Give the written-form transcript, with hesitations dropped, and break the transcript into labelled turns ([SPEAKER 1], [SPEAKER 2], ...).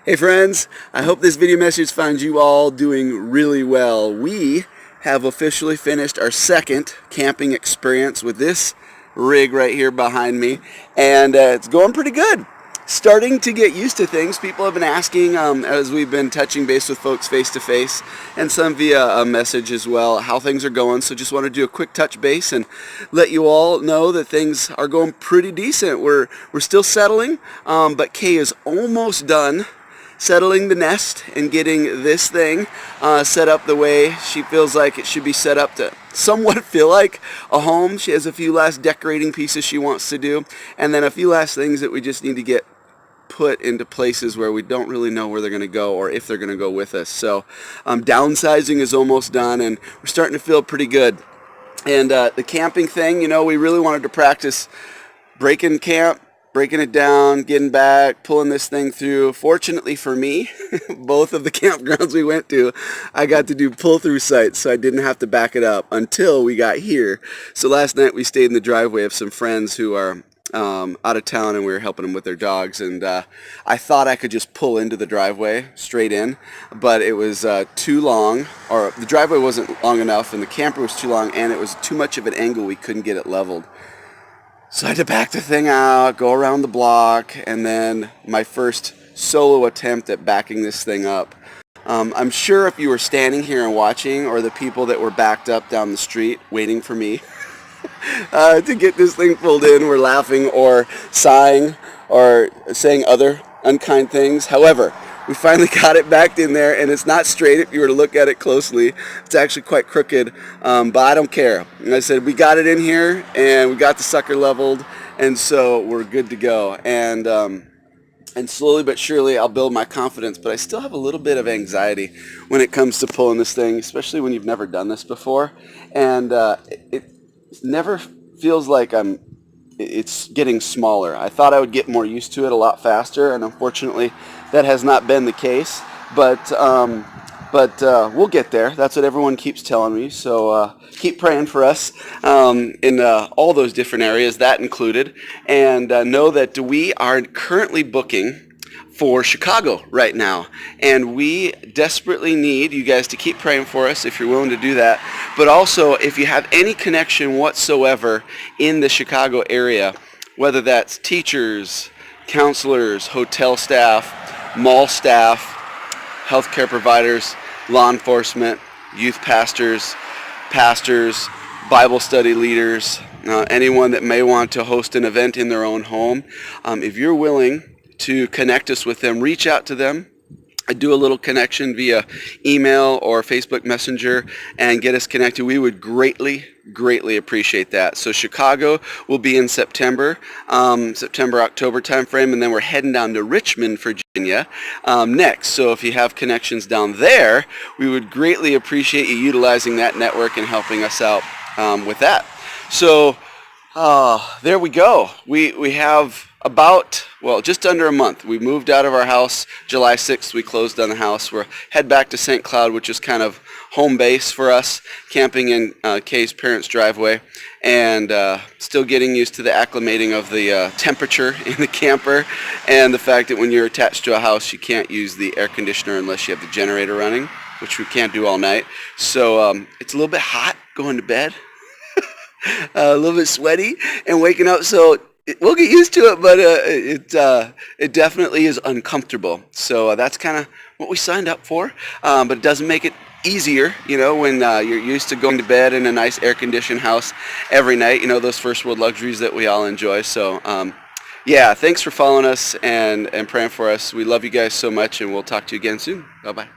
[SPEAKER 1] Hey friends, I hope this video message finds you all doing really well. We have officially finished our second camping experience with this rig right here behind me, and it's going pretty good. Starting to get used to things. People have been asking as we've been touching base with folks face to face and some via a message as well how things are going. So just want to do a quick touch base and let you all know that things are going pretty decent. We're still settling, but Kay is almost done settling the nest and getting this thing set up the way she feels like it should be set up to somewhat feel like a home. She has a few last decorating pieces she wants to do, and then a few last things that we just need to get put into places where we don't really know where they're going to go or if they're going to go with us. So downsizing is almost done, and we're starting to feel pretty good. And the camping thing, you know, we really wanted to practice breaking camp, breaking it down, getting back, pulling this thing through. Fortunately for me, both of the campgrounds we went to, I got to do pull-through sites, so I didn't have to back it up until we got here. So last night we stayed in the driveway of some friends who are out of town, and we were helping them with their dogs, and I thought I could just pull into the driveway straight in, but it was too long, or the driveway wasn't long enough, and the camper was too long, and it was too much of an angle. We couldn't get it leveled. So I had to back the thing out, go around the block, and then my first solo attempt at backing this thing up. I'm sure if you were standing here and watching, or the people that were backed up down the street waiting for me to get this thing pulled in, were laughing or sighing or saying other unkind things. However, we finally got it backed in there, and it's not straight if you were to look at it closely. It's actually quite crooked, but I don't care. And I said, we got it in here, and we got the sucker leveled, and so we're good to go. And slowly but surely, I'll build my confidence, but I still have a little bit of anxiety when it comes to pulling this thing, especially when you've never done this before. And it never feels like it's getting smaller. I thought I would get more used to it a lot faster, and unfortunately that has not been the case, but we'll get there. That's what everyone keeps telling me, so keep praying for us in all those different areas, that included, and know that we are currently booking for Chicago right now, and we desperately need you guys to keep praying for us if you're willing to do that, but also if you have any connection whatsoever in the Chicago area, whether that's teachers, counselors, hotel staff, mall staff, healthcare providers, law enforcement, youth pastors, Bible study leaders, anyone that may want to host an event in their own home, if you're willing to connect us with them, reach out to them. I do a little connection via email or Facebook Messenger and get us connected. We would greatly appreciate that. So Chicago will be in September, October timeframe, and then we're heading down to Richmond, Virginia next. So if you have connections down there, we would greatly appreciate you utilizing that network and helping us out with that. So there we go. We have just under a month. We moved out of our house July 6th. We closed on the house. We're head back to St. Cloud, which is kind of home base for us, camping in Kay's parents' driveway, and still getting used to the acclimating of the temperature in the camper, and the fact that when you're attached to a house, you can't use the air conditioner unless you have the generator running, which we can't do all night. So it's a little bit hot going to bed, a little bit sweaty, and waking up. So we'll get used to it, but it definitely is uncomfortable. So that's kind of what we signed up for, but it doesn't make it easier, you know, when you're used to going to bed in a nice air-conditioned house every night, you know, those first world luxuries that we all enjoy. So yeah, thanks for following us and praying for us. We love you guys so much, and we'll talk to you again soon. Bye-bye.